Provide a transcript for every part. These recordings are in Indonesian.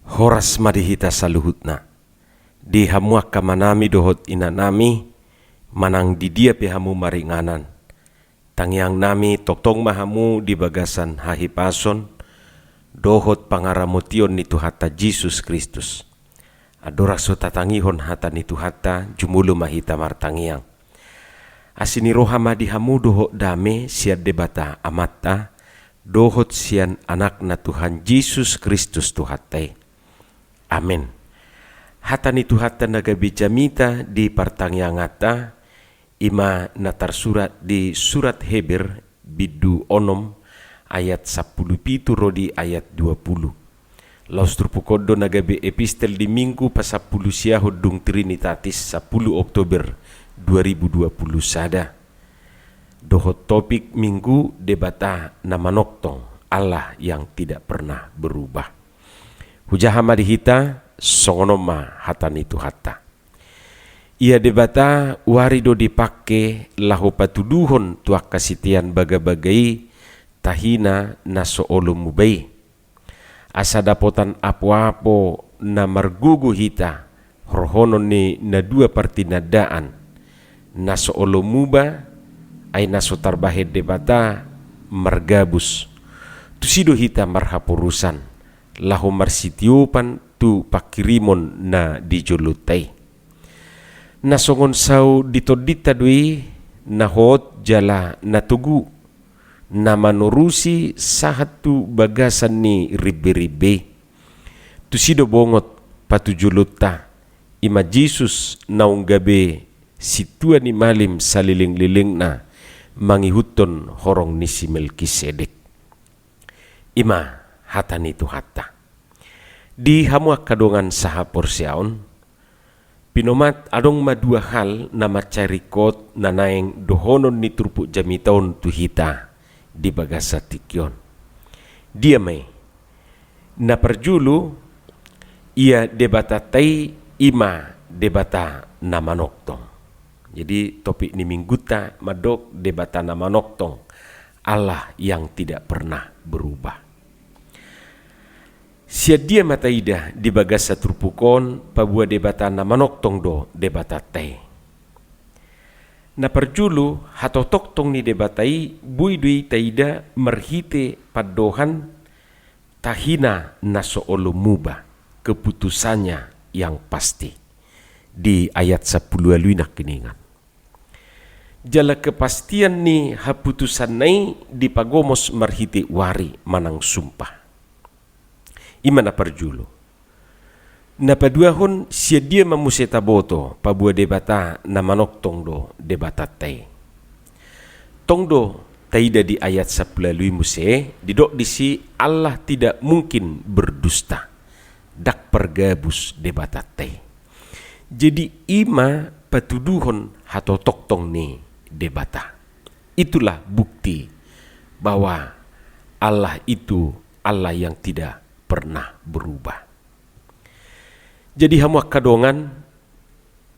Horas madihita saluhutna. Di hamuak kamanami dohot inanami, manang di dia pihamu maringanan. Tangyang nami toktong mahamu di bagasan hahipason, dohot pangaramution ni Tuhata Jesus Kristus. Adoraso tatangihon hata ni Tuhata jumulu mahita martangiang. Asini rohama dihamu dohot dame siad debata amata, dohot sian anak na Tuhan Jesus Kristus Tuhatai. Amin. Hata ni Tuhata nagabijamita di partangiangata, ima natarsurat di surat Heber bidu onom ayat 10 rodi ayat 20. Laus trupukodo nagabe epistel di minggu pasapulu siahod dung Trinitatis 10 Oktober 2020 sada. Dohot topik minggu debata namanoktong Allah yang tidak pernah berubah. Hujahama dihita songonoma hatan itu hata. Ia debata warido dipake lahu patuduhon tuak kasitian baga-bagai tahina naso olumubai. Asa dapotan apo-apo na margugu hita horhonon ni na dua partinadaan naso olumuba ay naso tarbahed debata margabus. Tusido hita marhapurusan lahu marsitiupan tu pakirimon na dijolutai. Nasongon sau ditodita dui nahot jala natugu na manurusi sahatu bagasan ni ribe-ribe. Tusido bongot patujuluta ima Jesus naung gabe situa ni malim saliling-liling na mangihuton horong ni si Melkisedek. Ima hata ni Tuhata. Di hamuak kadongan saha porsiaon, pinomat adong madua hal na macarikot na naeng dohonon ni turpu jamitaon tuhita di bagasa tikyon. Dia may na perjulu ia debatatay ima debata na manoktong. Jadi topik ni mingguta madok debata na manoktong, Allah yang tidak pernah berubah. Siadia mataida di bagasa turpukon pabua debata na manoktong do debata tay. Na perjulu hato toktong ni debatai buidui taida merhite padohan tahina naso olumuba keputusannya yang pasti di ayat 10 aluinak kiningan. Jala kepastian ni haputusan nai di pagomos merhite wari manang sumpah. Imana perjulu. Napaduahon siya dia mamuseta boto pabua debata na manoktong do debata tay. Tongdo taida di ayat 10 muse didok disi Allah tidak mungkin berdusta. Dak pergabus debata tay. Jadi ima patuduhon hato toktong ni debata. Itulah bukti bahwa Allah itu Allah yang tidak pernah berubah. Jadi hamuak kadongan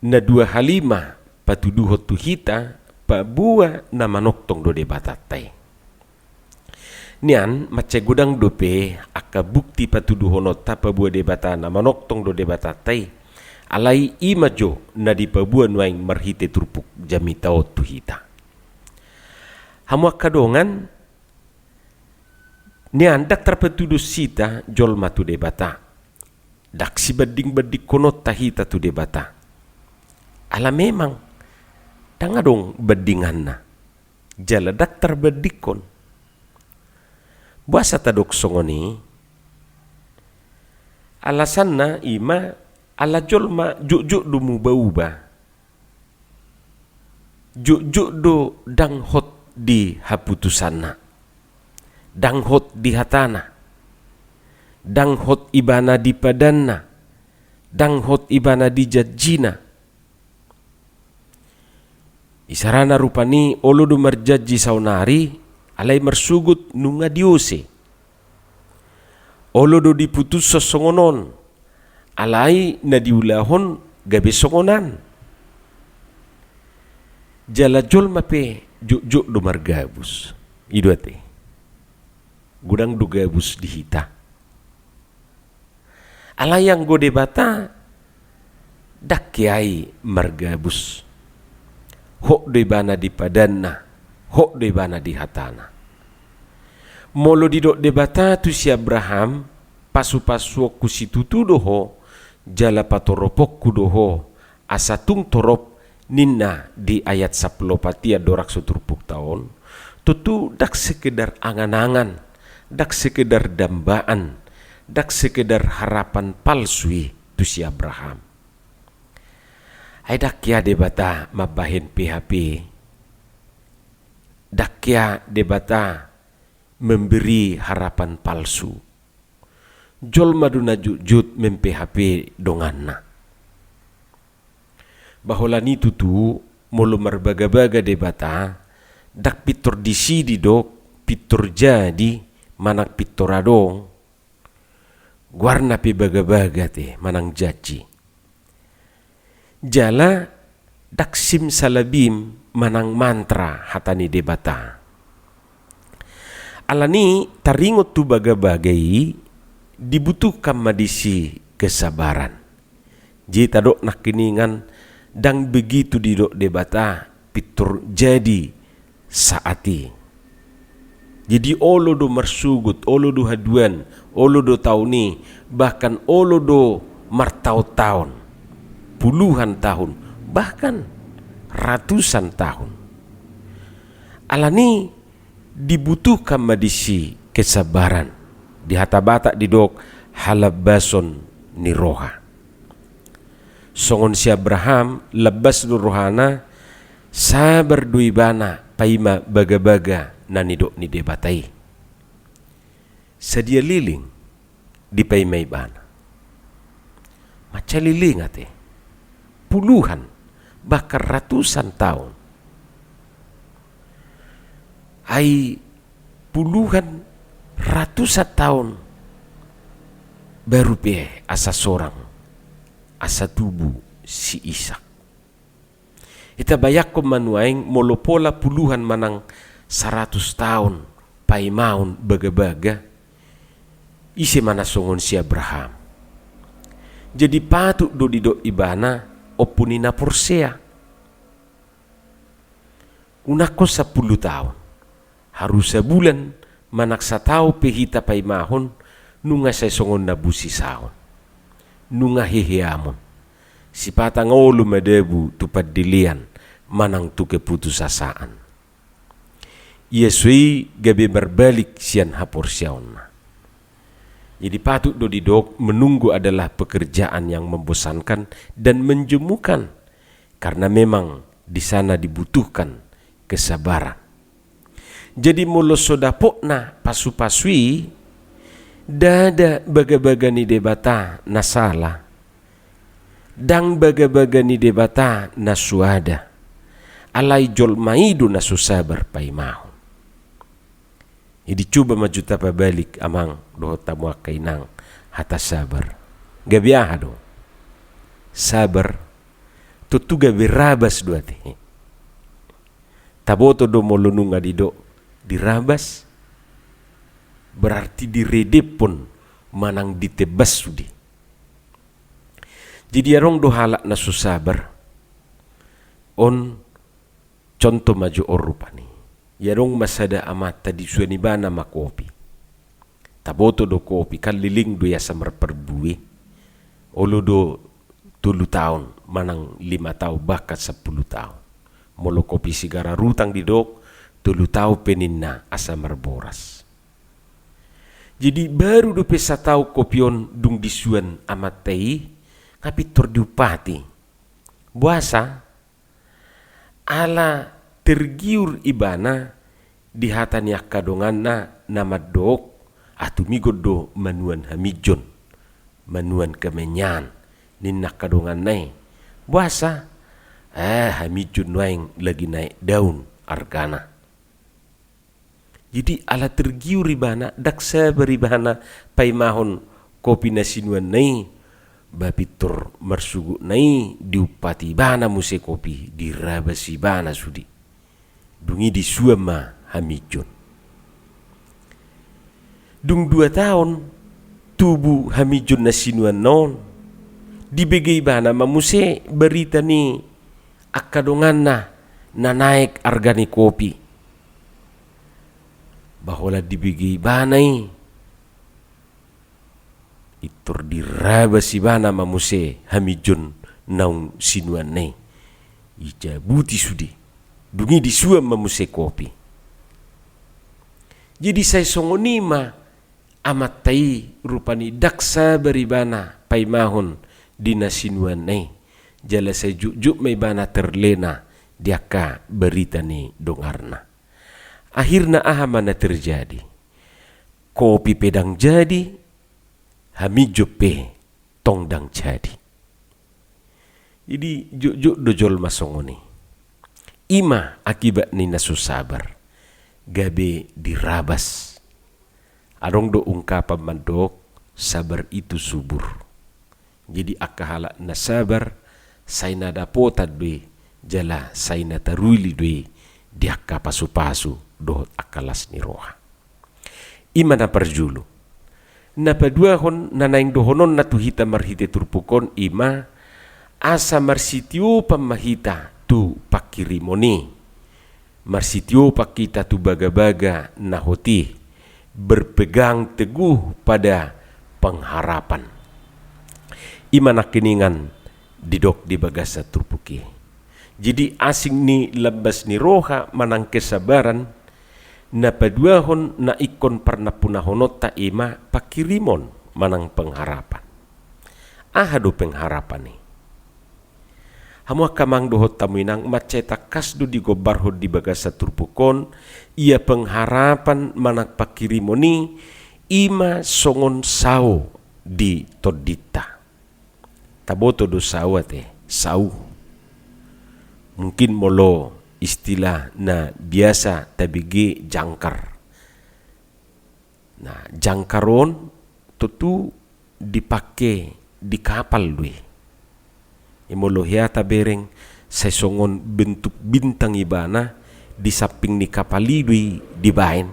na dua halima patuduhot tuhita pabua na manoktong do debatatay. Nian macegudang dope aka bukti patuduhonot ta pabua debata na manoktong do debatatay alai imajo na di pabua nuaing marhite turpuk jamitaot tuhita. Hamuak kadongan nian dak terpetuduh sita jol matu debata. Dak si bading-badik konot tahita tu debata. Ala memang tangadong badingan na. Jala dak terbadikon. Buasa tadok songoni. Alasan na ima ala jol ma juk-juk du muba-uba. Juk-juk do dang hot di haputusan na. Danghot di hatana, danghot ibana di padanna, danghot ibana di jajjina. Isarana rupani olodo marjajji saunari alai marsugut nunga diose. Olodo diputus sosongonon alai na diulahon gabe songonan. Jala jol mape juk-juk do margabus. Iduate. Gudang dugabus dihita. Alayang gode bata dak kiai margabus. Hok doy bana di padanna, hok doy bana di hatana. Molo didok debata tu si Abraham pasu-pasu kusitutu doho jala patoropok doho asatung torop ninna di ayat 10 patia dorak suturpuk tahun tutu dak sekedar angan-angan, dak sekedar dambaan, dak sekedar harapan palsui tu si Abraham. Ai dak ya debata mabahin PHP, dak ya debata memberi harapan palsu. Jol maduna jujut mem-PHP donganna. Bahola ni tutu mulu marbaga-baga debata dak pitor disi di dok pitor jadi manak pitor adong guarna pi baga-baga te manang jaci. Jala dak sim salabim manang mantra hatani debata. Alani taringot tu baga-bagai dibutuhkan madisi kesabaran. Jita dok nak kiningan dang begitu di dok debata pitur jadi saati. Jadi olo do marsugut, olo do haduan, olo do tauni, bahkan olo do martau-tahun, puluhan tahun, bahkan ratusan tahun. Alani dibutuhkan madisi kesabaran. Di hatabata di dok halabason niroha. Songon si Abraham labas nurohana sabar duibana paima baga-baga na nidok ni debatai. Sedia liling di paima ibana. Maca liling ate. Puluhan bahkan ratusan tahun. Ai puluhan ratusan tahun baru pe asa sorang asa tubuh si Ishak. Ita bayak ko manuaing molopola puluhan manang 100 tahun pai maun baga-baga isi mana songon si Abraham. Jadi patut do didok ibana opunina porsea unako 10 tahun harus sebulan manak satau pehita pai mahon nunga say songon nabusi sahon nunga heheamon si patang olu medebu tupad dilian manang tu keputusasaan Yesui gabe berbalik sian hapor siaonna. Jadi patut do didok menunggu adalah pekerjaan yang membosankan dan menjemukan karena memang di sana dibutuhkan kesabaran. Jadi molo sodapokna pasu-pasui dada baga-baga ni debata nasala dang baga-baga ni debata nasuada alai jol maidu nasusabar paimahon. Jadi coba maju tapa balik amang doh tamu kainang hata sabar gabiaha do sabar tutu gabi rabas dua teh taboto do molununga dido dirabas berarti diredep pun manang ditebas sudi. Jadi arong do halak nasu sabar on contoh maju orupani yarong masada amat tadi suani bana makopi taboto do kopi kaliling do yasa merperbui olo do 7 tahun manang 5 tahun bahkan 10 tahun molo kopi sigara rutang di dok 7 tahun peninna asa merboras. Jadi baru do pesa tau kopion dung disuan amat tei ngapi tordiupati buasa ala tergiur ibana di hatan yak kadonganna nama dok atu migodo manuan hamijon manuan kemenyan ninnak kadongan nai buasa hamijon waing lagi naik daun argana. Jadi ala tergiur ibana dak sabar ibana paimahon kopi nasinuan nai bapitur marsugu nai diupati bana muse kopi dirabasi bana sudi dungi di suama hamijon. Dung 2 tahun tubuh hamijun na sinuan non dibegay bana mamuse berita ni akadongan na naik harga ni kopi bahwa dibegay banay itur diraba si bana mamuse hamijun naung sinuan nay ijabuti sudi dungi disuam mamuse kopi. Jadi saya songonima amat tai rupani daksa beribana paimahon dinasinuan nay jala saya juk may bana terlena diaka berita ni dongarna. Akhirna ahamana terjadi kopi pedang jadi hamijope tongdang jadi. Jadi juk dojol masongoni ima akibat ni nasusabar gabe dirabas. Adong do ungkapan mandok sabar itu subur. Jadi akahala na sabar say na dapotad be jala say na taruili be diaka pasu-pasu dohot akalas ni roha. Ima na parjulu. Na paduahon na naing dohonon na tuhita marhite turpukon ima asa marsitio pamahita tu pakirimoni. Marsitio pakita tu baga-baga na hoti berpegang teguh pada pengharapan. Imana keningan didok di bagasa turpuki. Jadi asing ni labas ni roha manang kesabaran na paduahon na ikon parna punahonot ta ima pakirimon manang pengharapan. Ahado pengharapan ni. Hamua kamang dohot tamuinang maceta kasdu di gobarhod di bagasa turpukon ia pengharapan manak pakirimoni ima songon sao di todita taboto do sau mungkin molo istilah na biasa tabigi jangkar. Nah jangkaron tutu dipakai di kapal lui. Imolohiya tabereng sa songon bentuk bintang ibana di samping ni kapali lui dibain.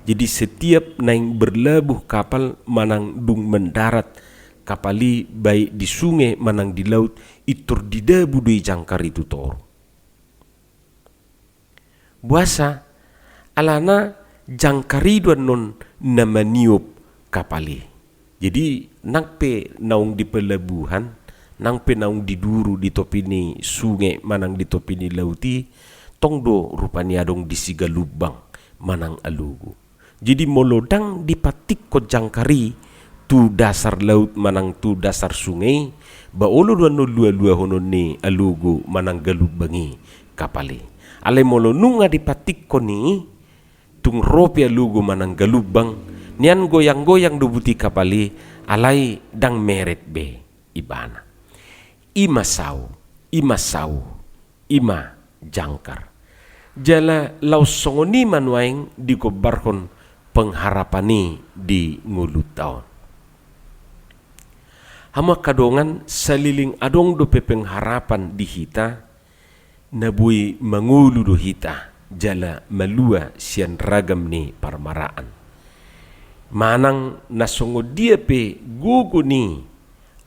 Jadi setiap naing berlabuh kapal manang dung mendarat kapali baik di sungai manang di laut itur didabu dui jangkar itu toro. Buasa alana jangkariduan non namaniup kapali. Jadi nangpe naung di pelabuhan nangpe naung di duru di topi ni sungai manang di topi ni lauti tongdo rupanya adong di siga lubang manang alugu. Jadi molodang dipatik ko jangkari tu dasar laut manang tu dasar sungai baolo duan no lua hono ni alugu manang galubangi kapali. Ale molo nunga dipatik ko ni tung ropi alugu manang galubang nian goyang-goyang dubuti kapali alai dang meret be ibana. Ima sau, ima jangkar. Jala laus songoni manuaing dikobarkon pengharapani di ngulut taon. Hama kadongan saliling adong dope pengharapan di hita nabui mangulu do hita jala malua sian ragam ni parmaraan. Manang nasongo dia pe gugu ni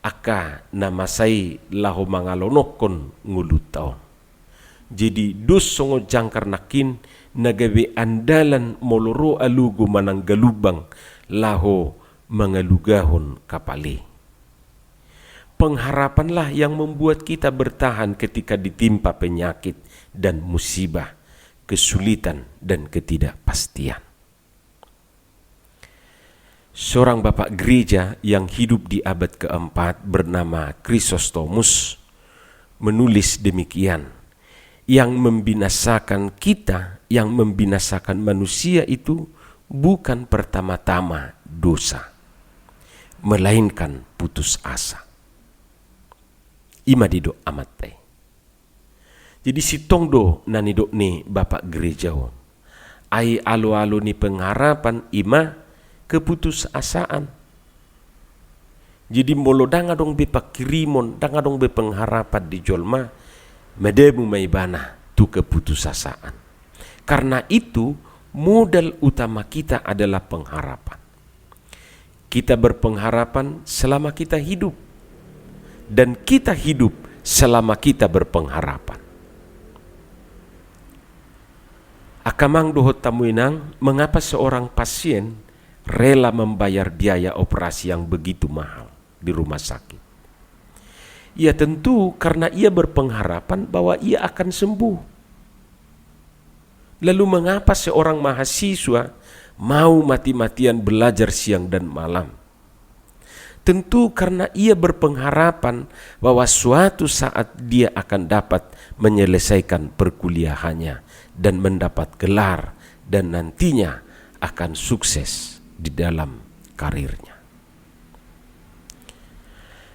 aka namasai lahu mangalonokon ngulut taon. Jadi dus songo jangkar nakin nagabe andalan moloro alugu manang galubang laho mangalugahon kapali. Pengharapanlah yang membuat kita bertahan ketika ditimpa penyakit dan musibah, kesulitan dan ketidakpastian. Seorang bapak gereja yang hidup di abad keempat bernama Chrysostomus menulis demikian, yang membinasakan kita, yang membinasakan manusia itu bukan pertama-tama dosa, melainkan putus asa. Ima didok amat teh. Jadi si tongdo nanidok ni bapak gereja ai alo-alo ni pengharapan ima keputusasaan. Jadi molo danga dong be pakirimon, danga dong be pengharapan di jolma, medebu maibana tu keputusasaan. Karena itu modal utama kita adalah pengharapan. Kita berpengharapan selama kita hidup, dan kita hidup selama kita berpengharapan. Akamang dohot tamuinang, mengapa seorang pasien rela membayar biaya operasi yang begitu mahal di rumah sakit? Ya tentu karena ia berpengharapan bahwa ia akan sembuh. Lalu mengapa seorang mahasiswa mau mati-matian belajar siang dan malam? Tentu karena ia berpengharapan bahwa suatu saat dia akan dapat menyelesaikan perkuliahannya dan mendapat gelar, dan nantinya akan sukses di dalam karirnya.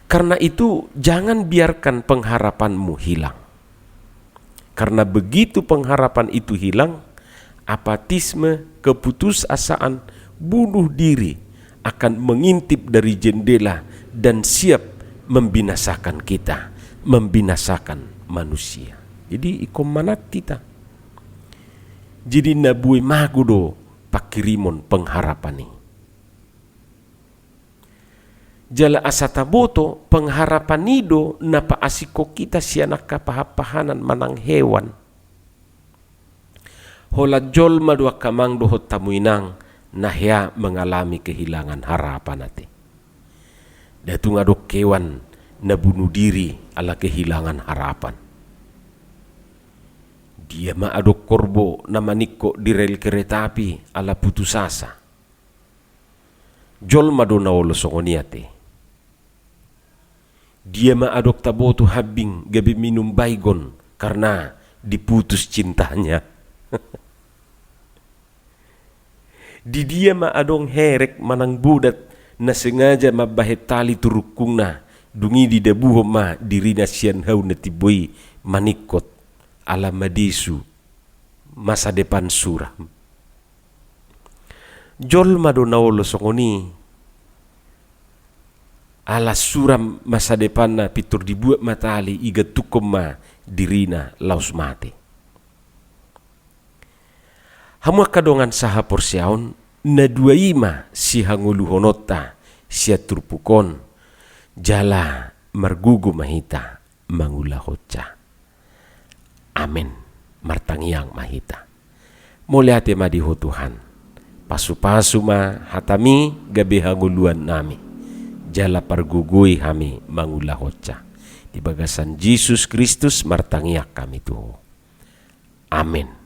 Karena itu jangan biarkan pengharapanmu hilang. Karena begitu pengharapan itu hilang, apatisme, keputusasaan, bunuh diri akan mengintip dari jendela dan siap membinasakan kita, membinasakan manusia. Jadi ikom manat kita. Jadi nabui magudo pakirimon pengharapan ini. Jala asataboto pengharapan nido napa asiko kita sianak kapahapahanan manang hewan. Hola jol madua kamang dohot tamuinang nahya mengalami kehilangan harapan ate. Datu ngadok kewan na bunuh diri ala kehilangan harapan. Dia ma adok korbo na maniko di rel kereta api ala putus asa. Jol madona olo songoniate. Dia ma adok taboto habing gabi minum baygon karena diputus cintanya. Di dia ma adong herek manang budat na sengaja mabahet tali turukungna dungi di debuho ma dirina sian hau na tiboy manikot ala madisu masa depan suram. Jol madonaulo songoni ala suram masa depan na pitur dibuat matali iga tukom ma dirina laus mate. Hamu kadongan saha porsiaon na duaima si hanguluhonota sia turpukon jala margugu mahita mangulahotca. Amin. Martangiang mahita. Muliate madiho Tuhan. Pasu-pasu ma hatami gabi hanguluan nami. Jala pargugui hami mangulahotca. Di bagasan Yesus Kristus martangiak kami tuho. Amin.